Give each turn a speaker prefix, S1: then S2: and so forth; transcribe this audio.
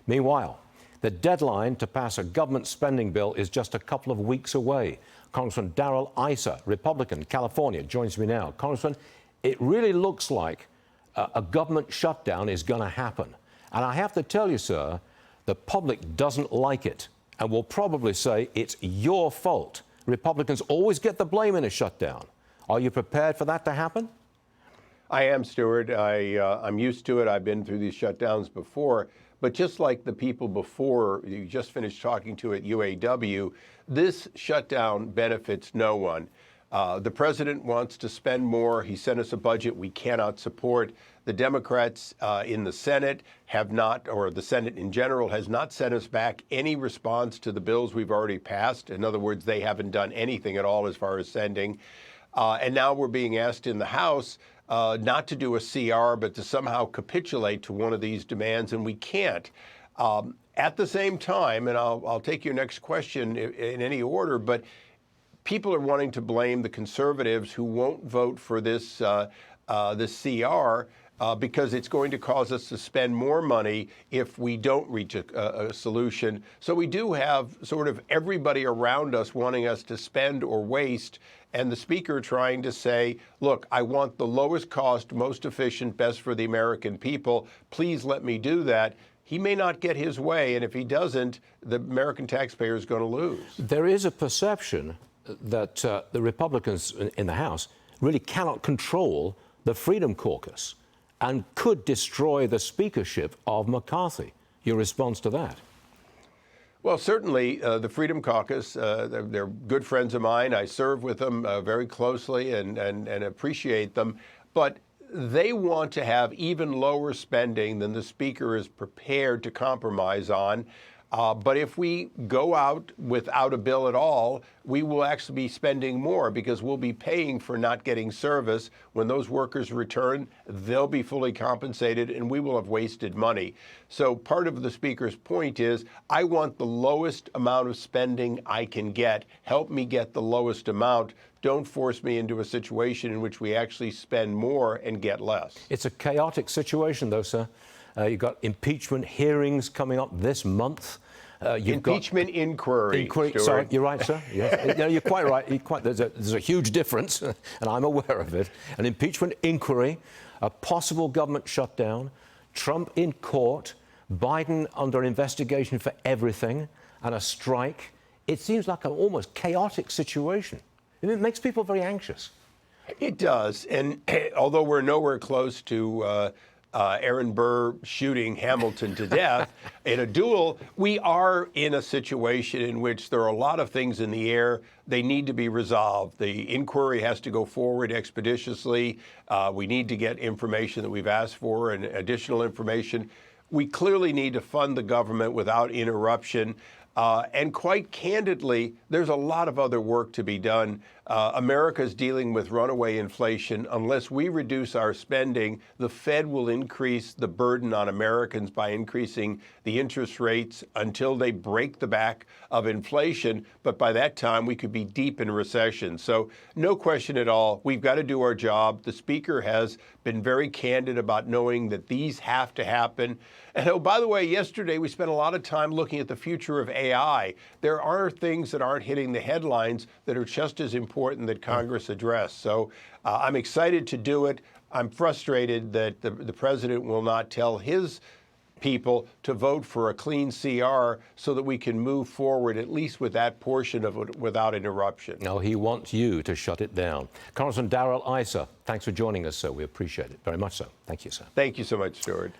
S1: Meanwhile, the deadline to pass a government spending bill is just a couple of weeks away. Congressman Darrell Issa, Republican, California, joins me now. Congressman, it really looks like a government shutdown is going to happen. And I have to tell you, sir, the public doesn't like it and will probably say it's your fault. Republicans always get the blame in a shutdown. Are you prepared for that to happen?
S2: I am, Stuart. I'm used to it. I've been through these shutdowns before. But just like the people before you just finished talking to at UAW, this shutdown benefits no one. The president wants to spend more. He sent us a budget we cannot support. The Democrats in the Senate have not, or the Senate in general, has not sent us back any response to the bills we've already passed. In other words, they haven't done anything at all as far as sending. And now we're being asked in the House not to do a CR, but to somehow capitulate to one of these demands, and we can't. At the same time, and I'll take your next question in any order, but people are wanting to blame the conservatives who won't vote for this CR because it's going to cause us to spend more money if we don't reach a solution. So we do have sort of everybody around us wanting us to spend or waste, and the speaker trying to say, look, I want the lowest cost, most efficient, best for the American people. Please let me do that. He may not get his way, and if he doesn't, the American taxpayer is going to lose.
S1: There is a perception that the Republicans in the House really cannot control the Freedom Caucus and could destroy the speakership of McCarthy. Your response to that?
S2: Well, certainly the Freedom Caucus, they're good friends of mine. I serve with them very closely and appreciate them. But they want to have even lower spending than the speaker is prepared to compromise on. But if we go out without a bill at all, we will actually be spending more because we'll be paying for not getting service. When those workers return, they'll be fully compensated and we will have wasted money. So part of the speaker's point is, I want the lowest amount of spending I can get. Help me get the lowest amount. Don't force me into a situation in which we actually spend more and get less.
S1: It's a chaotic situation, though, sir. You've got impeachment hearings coming up this month.
S2: Impeachment inquiry.
S1: Sorry, you're right, sir. Yes. No, you're quite right. There's a huge difference, and I'm aware of it. An impeachment inquiry, a possible government shutdown, Trump in court, Biden under investigation for everything, and a strike. It seems like an almost chaotic situation. It makes people very anxious.
S2: It does. And although we're nowhere close to Aaron Burr shooting Hamilton to death in a duel, we are in a situation in which there are a lot of things in the air. They need to be resolved. The inquiry has to go forward expeditiously. We need to get information that we've asked for and additional information. We clearly need to fund the government without interruption. And quite candidly, there's a lot of other work to be done. America's dealing with runaway inflation. Unless we reduce our spending, the Fed will increase the burden on Americans by increasing the interest rates until they break the back of inflation. But by that time, we could be deep in recession. So no question at all, we've got to do our job. The speaker has been very candid about knowing that these have to happen. And oh, by the way, yesterday we spent a lot of time looking at the future of AI. There are things that aren't hitting the headlines that are just as important that Congress address. So I'm excited to do it. I'm frustrated that the president will not tell his people to vote for a clean CR so that we can move forward, at least with that portion of it, without interruption.
S1: No, he wants you to shut it down. Congressman Darrell Issa, thanks for joining us, sir. We appreciate it very much so. Thank you, sir.
S2: Thank you so much, Stuart.